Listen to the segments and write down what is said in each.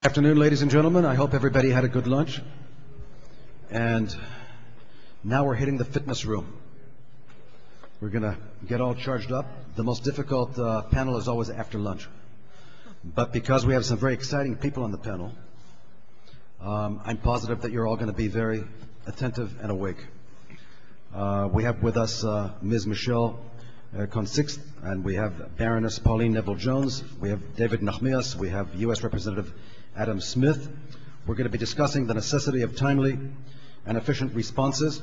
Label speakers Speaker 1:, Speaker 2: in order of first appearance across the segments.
Speaker 1: Afternoon, ladies and gentlemen. I hope everybody had a good lunch. And now we're hitting the fitness room. We're going to get all charged up. The most difficult panel is always after lunch. But because we have some very exciting people on the panel, I'm positive that you're all going to be very attentive and awake. We have with us Ms. Michele Coninsx, and we have Baroness Pauline Neville-Jones. We have David Nachmias. We have U.S. Representative Adam Smith. We're going to be discussing the necessity of timely and efficient responses.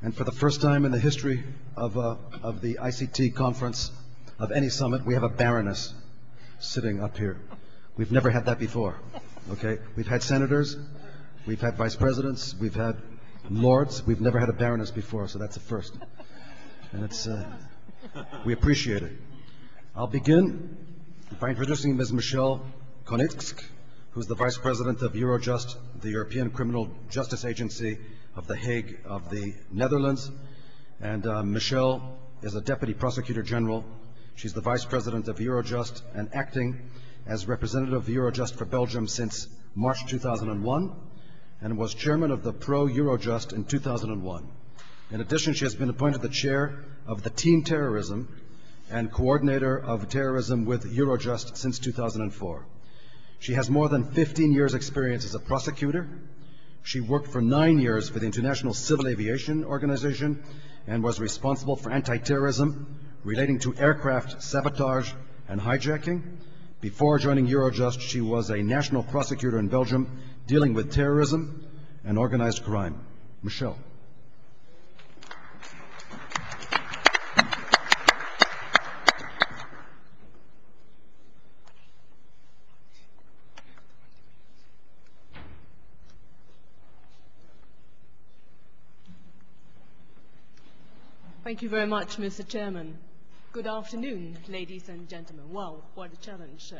Speaker 1: And for the first time in the history of the ICT conference, of any summit, we have a baroness sitting up here. We've never had that before. Okay? We've had senators, we've had vice presidents, we've had lords. We've never had a baroness before, so that's a first. And it's we appreciate it. I'll begin by introducing Ms. Michele Coninsx, who's the Vice President of Eurojust, the European Criminal Justice Agency of the Hague of the Netherlands. And Michele is a Deputy Prosecutor General. She's the Vice President of Eurojust and acting as representative of Eurojust for Belgium since March 2001 and was Chairman of the Pro-Eurojust in 2001. In addition, she has been appointed the Chair of the Team Terrorism and Coordinator of Terrorism with Eurojust since 2004. She has more than 15 years' experience as a prosecutor. She worked for 9 years for the International Civil Aviation Organization and was responsible for anti-terrorism relating to aircraft sabotage and hijacking. Before joining Eurojust, she was a national prosecutor in Belgium dealing with terrorism and organized crime. Michele.
Speaker 2: Thank you very much, Mr. Chairman. Good afternoon, ladies and gentlemen. Wow, what a challenge.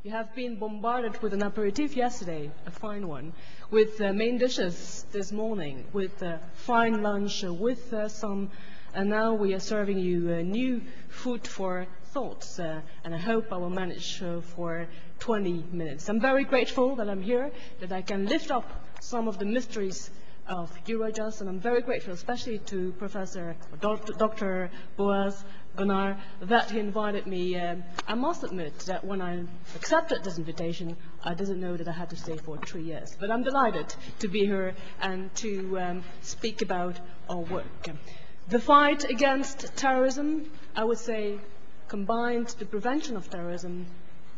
Speaker 2: You have been bombarded with an aperitif yesterday, a fine one, with main dishes this morning, with fine lunch, with and now we are serving you new food for thoughts, and I hope I will manage for 20 minutes. I'm very grateful that I'm here, that I can lift up some of the mysteries of Eurojust, and I'm very grateful especially to Dr. Boaz Gunnar that he invited me. I must admit that when I accepted this invitation, I didn't know that I had to stay for 3 years. But I'm delighted to be here and to speak about our work. The fight against terrorism, I would say, combined the prevention of terrorism,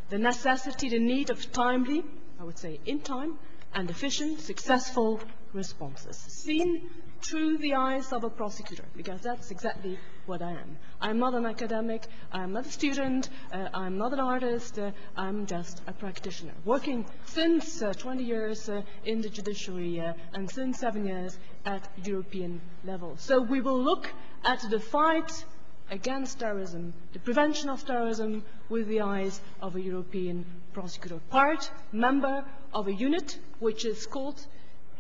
Speaker 2: the necessity, the need of timely, I would say in time, and efficient, successful responses, seen through the eyes of a prosecutor, because that's exactly what I am. I'm not an academic, I'm not a student, I'm not an artist, I'm just a practitioner, working since 20 years in the judiciary and since 7 years at European level. So we will look at the fight against terrorism, the prevention of terrorism, with the eyes of a European prosecutor, member of a unit which is called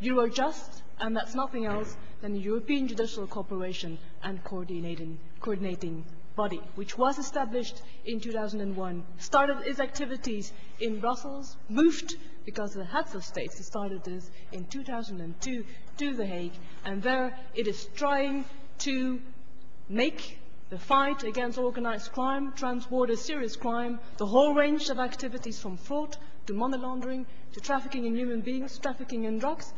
Speaker 2: Eurojust, and that's nothing else than the European Judicial Cooperation and Coordinating Body, which was established in 2001, started its activities in Brussels, moved, because the heads of states started this in 2002, to The Hague, and there it is trying to make the fight against organized crime, transborder serious crime, the whole range of activities from fraud to money laundering to trafficking in human beings, trafficking in drugs,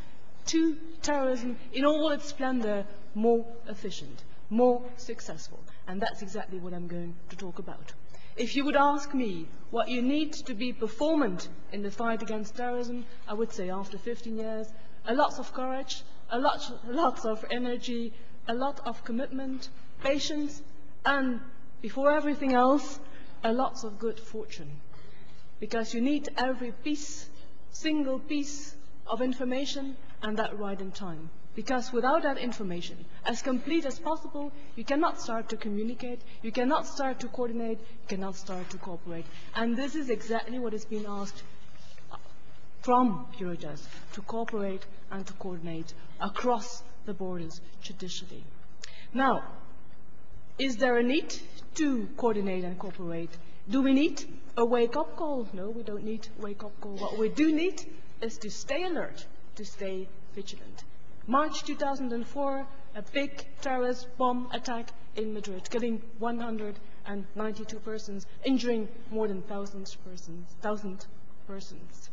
Speaker 2: to terrorism in all its splendor, more efficient, more successful. And that's exactly what I'm going to talk about. If you would ask me what you need to be performant in the fight against terrorism, I would say after 15 years, a lot of courage, a lot of energy, a lot of commitment, patience, and before everything else, a lot of good fortune. Because you need every piece, single piece of information, and that right in time. Because without that information, as complete as possible, you cannot start to communicate, you cannot start to coordinate, you cannot start to cooperate. And this is exactly what is being asked from Eurojust, to cooperate and to coordinate across the borders judicially. Now, is there a need to coordinate and cooperate Do we need a wake-up call? No, we don't need a wake-up call. What we do need is to stay alert, to stay vigilant. March 2004, a big terrorist bomb attack in Madrid, killing 192 persons, injuring more than 1,000 persons.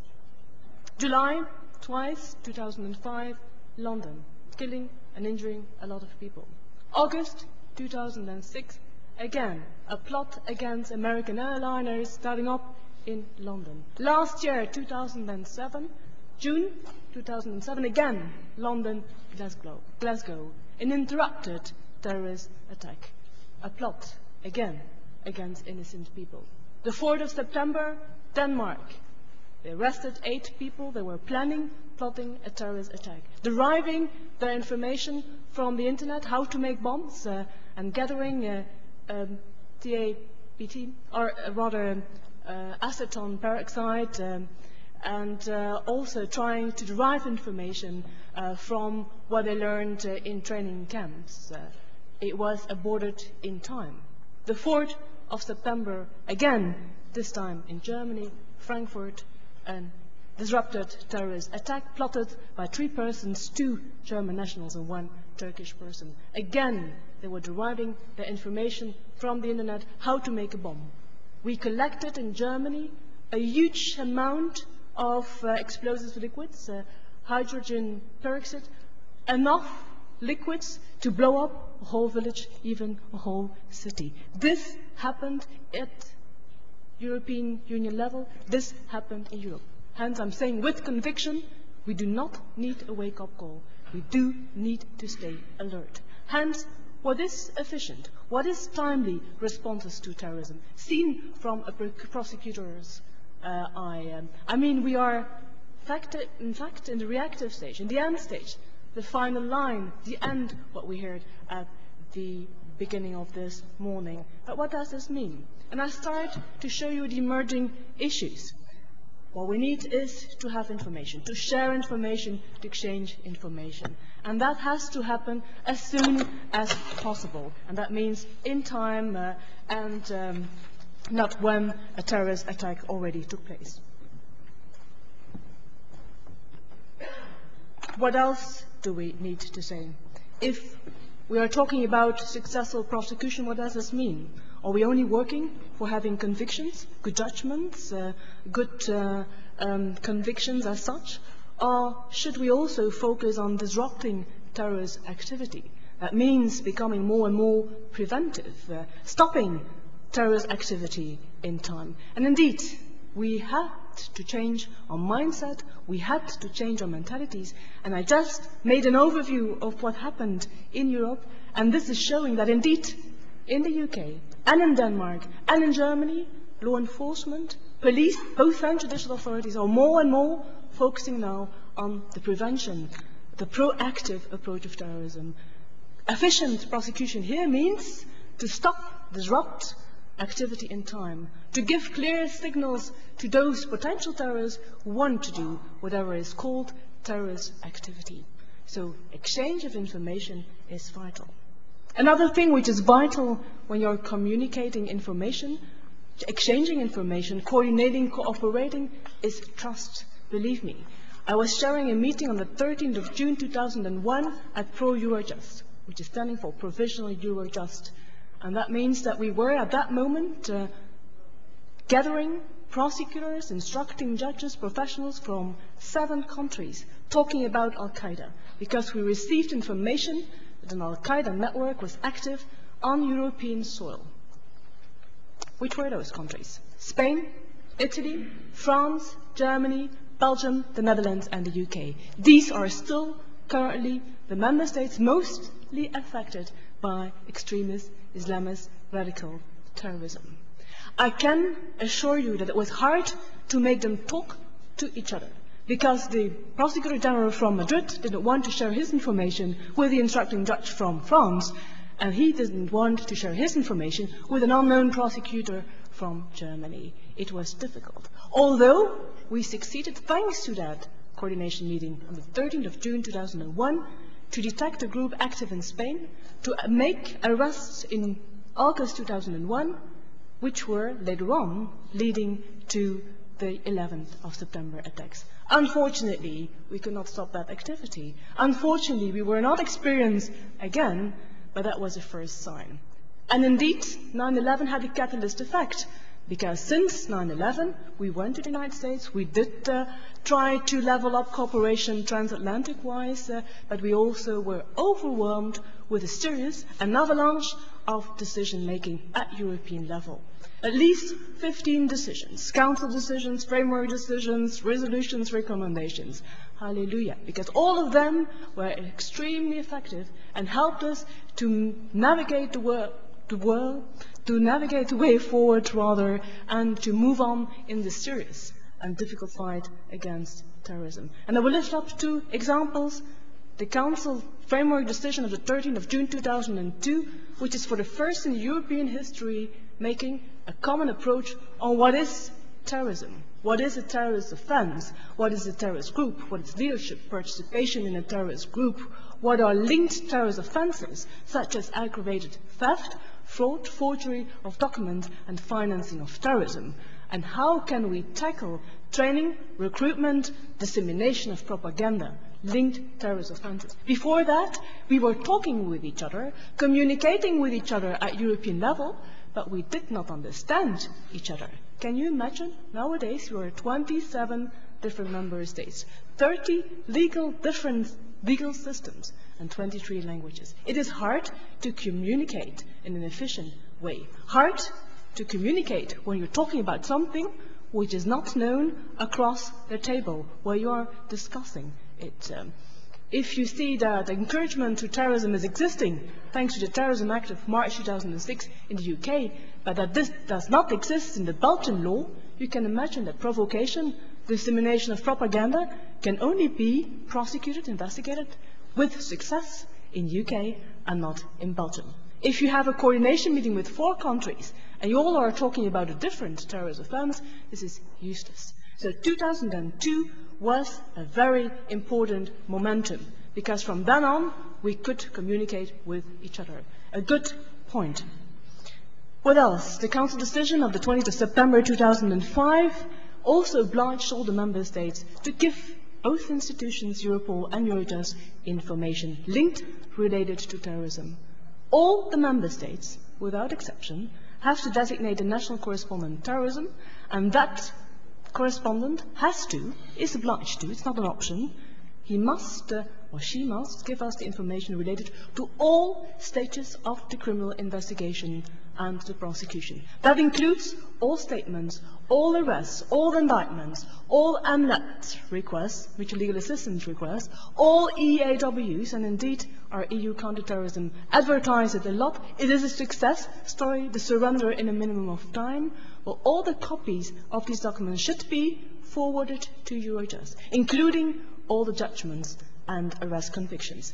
Speaker 2: July, twice, 2005, London, killing and injuring a lot of people. August 2006, again, a plot against American airliners starting up in London. Last year, 2007, June 2007, again, London, Glasgow, an interrupted terrorist attack. A plot, again, against innocent people. The 4th of September, Denmark. They arrested 8 people. They were plotting a terrorist attack, deriving their information from the internet, how to make bombs, and gathering TAPT, or rather acetone peroxide, and also trying to derive information from what they learned in training camps. It was aborted in time. The 4th of September, again, this time in Germany, Frankfurt, a disrupted terrorist attack plotted by 3 persons, 2 German nationals and 1 Turkish person. Again, they were deriving their information from the internet, how to make a bomb. We collected in Germany a huge amount of explosive liquids, hydrogen peroxide, enough liquids to blow up a whole village, even a whole city. This happened at European Union level. This happened in Europe. Hence, I'm saying with conviction, we do not need a wake-up call. We do need to stay alert. Hence, what is efficient, what is timely responses to terrorism, seen from a prosecutor's eye? I mean, we are, in fact, in the reactive stage, in the end stage, the final line, the end, what we heard at the beginning of this morning. But what does this mean? And I start to show you the emerging issues. What we need is to have information, to share information, to exchange information. And that has to happen as soon as possible. And that means in time and not when a terrorist attack already took place. What else do we need to say? If we are talking about successful prosecution, what does this mean? Are we only working for having convictions, good judgments, good convictions as such? Or should we also focus on disrupting terrorist activity? That means becoming more and more preventive, stopping terrorist activity in time. And indeed, we had to change our mindset, we had to change our mentalities, and I just made an overview of what happened in Europe, and this is showing that indeed, in the UK, and in Denmark, and in Germany, law enforcement, police, both and judicial authorities are more and more focusing now on the prevention, the proactive approach of terrorism. Efficient prosecution here means to stop, disrupt activity in time, to give clear signals to those potential terrorists who want to do whatever is called terrorist activity. So exchange of information is vital. Another thing which is vital when you're communicating information, exchanging information, coordinating, cooperating, is trust. Believe me. I was sharing a meeting on the 13th of June 2001 at Eurojust, which is standing for Provisional Eurojust. And that means that we were at that moment gathering prosecutors, instructing judges, professionals from 7 countries talking about Al-Qaeda, because we received information that an Al-Qaeda network was active on European soil. Which were those countries? Spain, Italy, France, Germany, Belgium, the Netherlands and the UK. These are still currently the member states mostly affected by extremist, Islamist, radical terrorism. I can assure you that it was hard to make them talk to each other, because the Prosecutor General from Madrid didn't want to share his information with the instructing judge from France, and he didn't want to share his information with an unknown prosecutor from Germany. It was difficult. Although we succeeded, thanks to that coordination meeting on the 13th of June 2001, to detect a group active in Spain, to make arrests in August 2001, which were later on leading to the 11th of September attacks. Unfortunately, we could not stop that activity. Unfortunately, we were not experienced again, but that was a first sign. And indeed, 9/11 had a catalyst effect, because since 9/11, we went to the United States, we did try to level up cooperation transatlantic-wise, but we also were overwhelmed with a serious an avalanche of decision-making at European level. At least 15 decisions, council decisions, framework decisions, resolutions, recommendations. Hallelujah. Because all of them were extremely effective and helped us to navigate the way forward rather, and to move on in this serious and difficult fight against terrorism. And I will lift up two examples. The Council framework decision of the 13th of June 2002, which is for the first in European history making a common approach on what is terrorism, what is a terrorist offense, what is a terrorist group, what is leadership, participation in a terrorist group, what are linked terrorist offenses, such as aggravated theft, fraud, forgery of documents, and financing of terrorism. And how can we tackle training, recruitment, dissemination of propaganda, linked terrorist offenses? Before that, we were talking with each other, communicating with each other at European level, but we did not understand each other. Can you imagine? Nowadays, we are 27 different member states, 30 different legal systems, and 23 languages. It is hard to communicate in an efficient way. Hard to communicate when you're talking about something which is not known across the table where you are discussing it. If you see that encouragement to terrorism is existing thanks to the Terrorism Act of March 2006 in the UK, but that this does not exist in the Belgian law, you can imagine that provocation, dissemination of propaganda can only be prosecuted, investigated with success in UK and not in Belgium. If you have a coordination meeting with 4 countries and you all are talking about a different terrorist offense, this is useless. So 2002 was a very important momentum, because from then on we could communicate with each other. A good point. What else? The Council decision of the 20th of September 2005 also obliged all the member states to give both institutions, Europol and Eurojust, information linked, related to terrorism. All the member states, without exception, have to designate a national correspondent on terrorism, and that correspondent is obliged to, it's not an option, he must or she must give us the information related to all stages of the criminal investigation and the prosecution. That includes all statements, all arrests, all indictments, all MLAT requests, mutual legal assistance requests, all EAWs, and indeed our EU counter-terrorism advertised it a lot. It is a success story, the surrender in a minimum of time. Well, all the copies of these documents should be forwarded to Eurojust, including all the judgments and arrest convictions.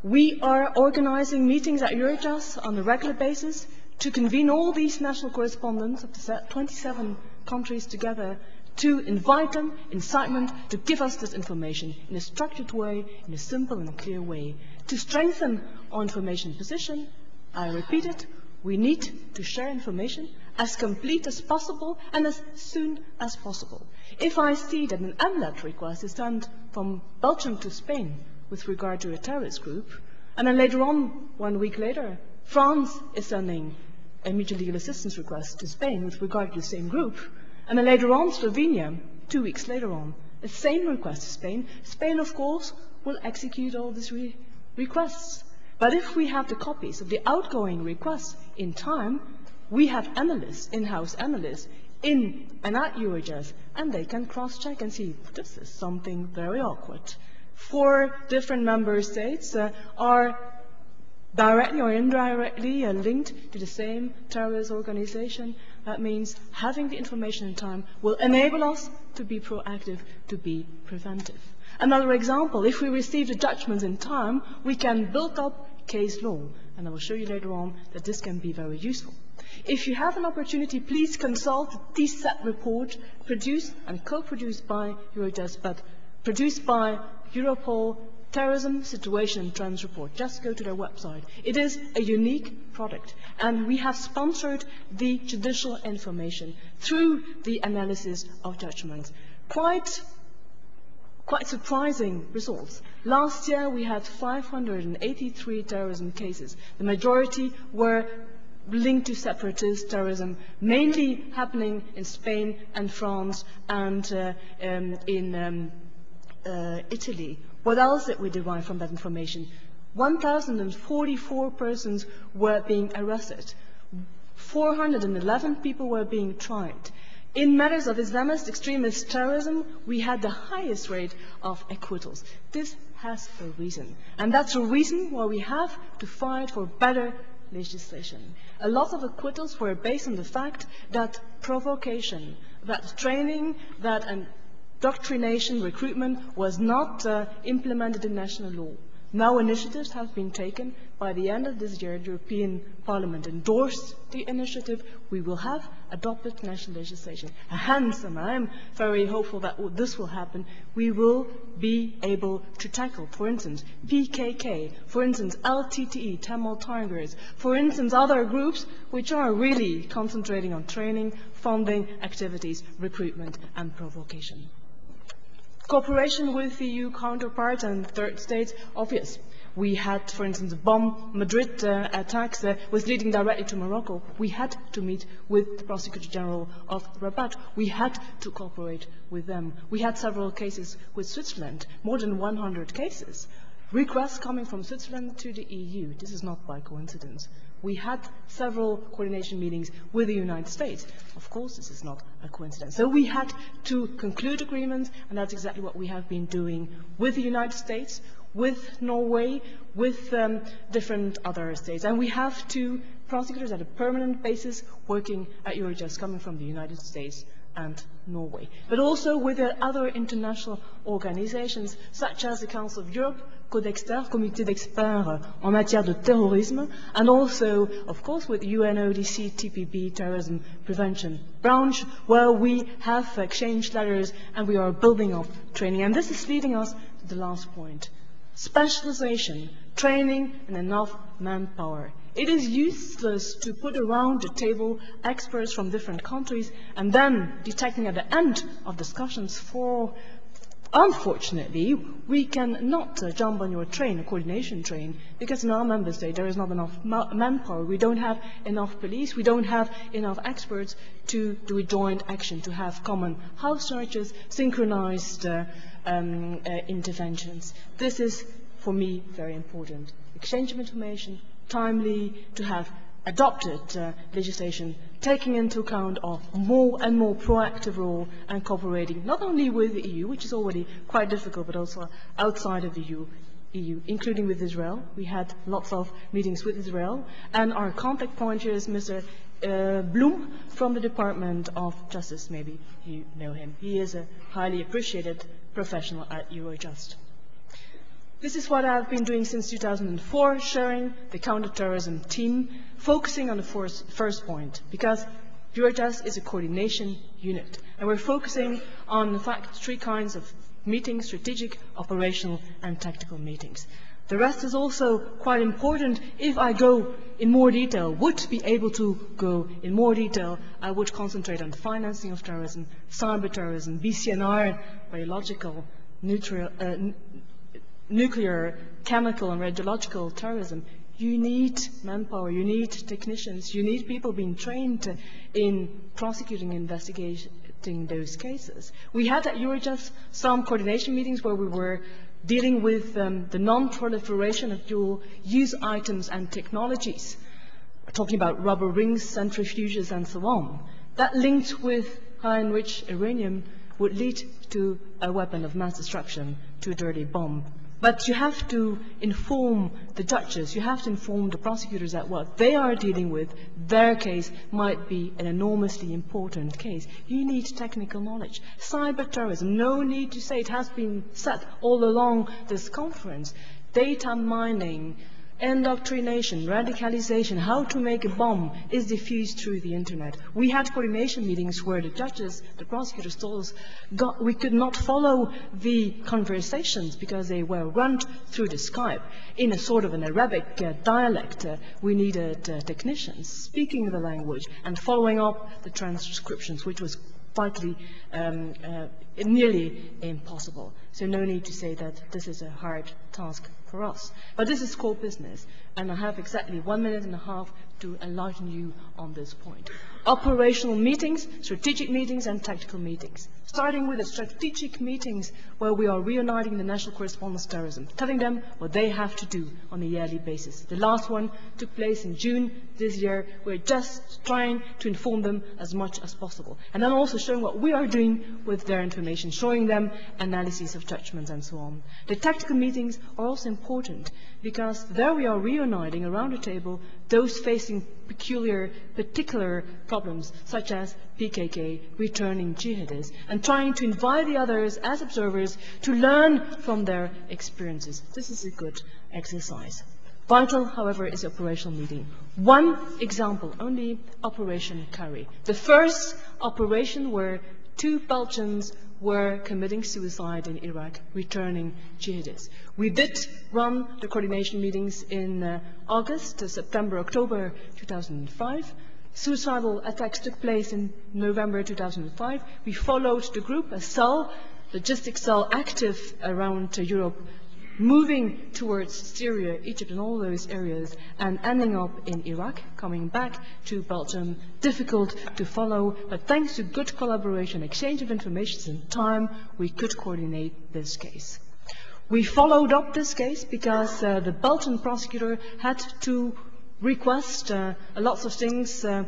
Speaker 2: We are organizing meetings at Eurojust on a regular basis to convene all these national correspondents of the 27 countries together, to invite them, incitement, to give us this information in a structured way, in a simple and clear way, to strengthen our information position. I repeat it, we need to share information as complete as possible and as soon as possible. If I see that an MLAT request is sent from Belgium to Spain with regard to a terrorist group, and then later on, 1 week later, France is sending a mutual legal assistance request to Spain with regard to the same group, and then later on, Slovenia, 2 weeks later on, the same request to Spain, Spain, of course, will execute all these requests. But if we have the copies of the outgoing requests in time, we have analysts, in-house analysts, in and at Eurojust, and they can cross-check and see, this is something very awkward. 4 different member states are directly or indirectly linked to the same terrorist organization. That means having the information in time will enable us to be proactive, to be preventive. Another example, if we receive the judgments in time, we can build up case law, and I will show you later on that this can be very useful. If you have an opportunity, please consult the TSET report, produced and co-produced by Eurojust, but produced by Europol, Terrorism Situation and Trends Report. Just go to their website. It is a unique product, and we have sponsored the judicial information through the analysis of judgments. Quite surprising results. Last year we had 583 terrorism cases. The majority were linked to separatist terrorism, mainly happening in Spain and France and in Italy. What else did we derive from that information? 1,044 persons were being arrested. 411 people were being tried. In matters of Islamist extremist terrorism, we had the highest rate of acquittals. This has a reason, and that's a reason why we have to fight for better legislation. A lot of acquittals were based on the fact that provocation, that training, that indoctrination, recruitment was not implemented in national law. Now initiatives have been taken. By the end of this year, the European Parliament endorsed the initiative. We will have adopted national legislation. Hence, and I am very hopeful that this will happen, we will be able to tackle, for instance, PKK, for instance, LTTE, Tamil Tigers, for instance, other groups which are really concentrating on training, funding, activities, recruitment, and provocation. Cooperation with EU counterparts and third states, obvious. We had, for instance, bomb Madrid attacks was leading directly to Morocco. We had to meet with the Prosecutor General of Rabat. We had to cooperate with them. We had several cases with Switzerland, more than 100 cases. Requests coming from Switzerland to the EU. This is not by coincidence. We had several coordination meetings with the United States. Of course, this is not a coincidence. So we had to conclude agreements, and that's exactly what we have been doing with the United States, with Norway, with different other states. And we have two prosecutors at a permanent basis working at Eurojust, coming from the United States and Norway, but also with other international organizations such as the Council of Europe, Codexter, Comité d'experts en matière de terrorisme, and also, of course, with UNODC TPB, Terrorism Prevention Branch, where we have exchanged letters and we are building up training. And this is leading us to the last point. Specialization, training, and enough manpower. It is useless to put around the table experts from different countries and then detecting at the end of discussions for, unfortunately, we cannot jump on your train, a coordination train, because in our member state there is not enough manpower. We don't have enough police, we don't have enough experts to do a joint action, to have common house searches, synchronized interventions. This is, for me, very important. Exchange of information, timely, to have adopted legislation taking into account of more and more proactive role and cooperating not only with the EU, which is already quite difficult, but also outside of the EU, including with Israel. We had lots of meetings with Israel, and our contact point here is Mr. Bloem from the Department of Justice. Maybe you know him. He is a highly appreciated professional at Eurojust. This is what I've been doing since 2004, sharing the counter-terrorism team, focusing on the first point, because Eurojust is a coordination unit, and we're focusing on, in fact, three kinds of meetings: strategic, operational, and tactical meetings. The rest is also quite important. If I go in more detail, would be able to go in more detail, I would concentrate on the financing of terrorism, cyber terrorism, BCNR, biological, nuclear, chemical, and radiological terrorism. You need manpower, you need technicians, you need people being trained in prosecuting and investigating those cases. We had at Eurojust some coordination meetings where we were dealing with the non-proliferation of dual-use items and technologies. We're talking about rubber rings, centrifuges, and so on. That linked with high-enriched uranium would lead to a weapon of mass destruction, to a dirty bomb. But you have to inform the judges, you have to inform the prosecutors that what they are dealing with, their case might be an enormously important case. You need technical knowledge. Cyber terrorism, no need to say, it has been said all along this conference. Data mining, Indoctrination, radicalization, how to make a bomb is diffused through the internet. We had coordination meetings where the judges, the prosecutors told us we could not follow the conversations because they were run through the Skype in a sort of an Arabic dialect. We needed technicians speaking the language and following up the transcriptions, which was partly nearly impossible. So no need to say that this is a hard task for us. But this is core business, and I have exactly 1.5 minutes to enlighten you on this point. Operational meetings, strategic meetings, and tactical meetings. Starting with the strategic meetings where we are reuniting the National Correspondents Terrorism, telling them what they have to do on a yearly basis. The last one took place in June this year. We're just trying to inform them as much as possible. And then also showing what we are doing with their information, showing them analyses of judgments and so on. The tactical meetings are also important because there we are reuniting around the table those facing particular problems, such as PKK, returning jihadists, and trying to invite the others as observers to learn from their experiences. This is a good exercise. Vital, however, is the operational meeting. One example, only Operation Carry. The first operation where 2 Belgians were committing suicide in Iraq, returning jihadists. We did run the coordination meetings in August, September, October 2005. Suicidal attacks took place in November 2005. We followed the group, a cell, logistic cell active around Europe, moving towards Syria, Egypt, and all those areas, and ending up in Iraq, coming back to Belgium. Difficult to follow, but thanks to good collaboration, exchange of information and time, we could coordinate this case. We followed up this case because the Belgian prosecutor had to request lots of things. There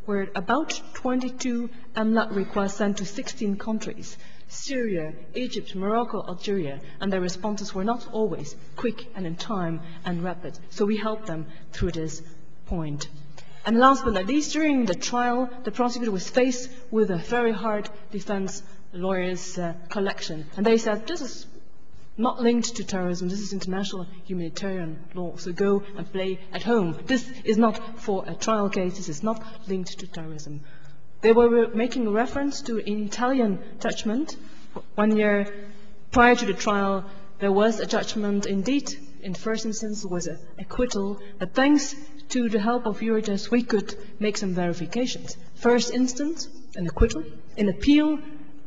Speaker 2: were about 22 MLAT requests sent to 16 countries. Syria, Egypt, Morocco, Algeria, and their responses were not always quick and in time and rapid. So we helped them through this point. And last but not least, during the trial, the prosecutor was faced with a very hard defense lawyers' collection. And they said, this is not linked to terrorism, this is international humanitarian law, so go and play at home. This is not for a trial case, this is not linked to terrorism. They were making a reference to an Italian judgment. 1 year prior to the trial, there was a judgment indeed. In first instance, it was an acquittal, but thanks to the help of Eurojust, we could make some verifications. First instance, an acquittal. In appeal,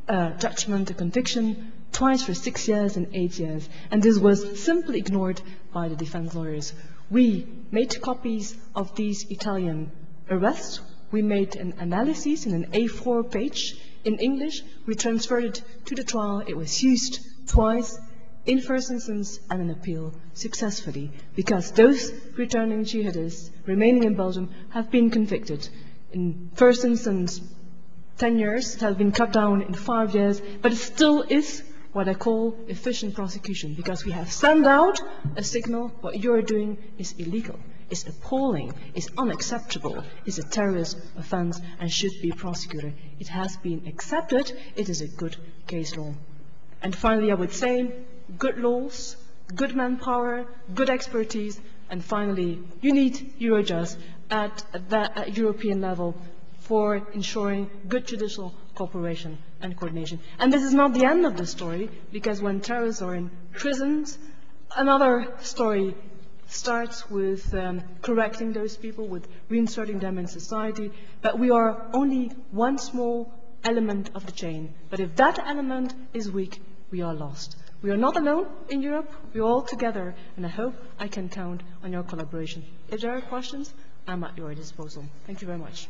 Speaker 2: a judgment, a conviction, twice for 6 years and 8 years. And this was simply ignored by the defense lawyers. We made copies of these Italian arrests. We made an analysis in an A4 page in English. We transferred it to the trial. It was used twice, in first instance and in appeal, successfully, because those returning jihadists remaining in Belgium have been convicted. In first instance, 10 years, it has been cut down in 5 years, but it still is what I call efficient prosecution, because we have sent out a signal: what you're doing is illegal, is appalling, is unacceptable, is a terrorist offense and should be prosecuted. It has been accepted, it is a good case law. And finally, I would say, good laws, good manpower, good expertise, and finally, you need Eurojust at European level for ensuring good judicial cooperation and coordination. And this is not the end of the story, because when terrorists are in prisons, another story starts with correcting those people, with reinserting them in society. But we are only one small element of the chain. But if that element is weak, we are lost. We are not alone in Europe, we are all together, and I hope I can count on your collaboration. If there are questions, I'm at your disposal. Thank you very much.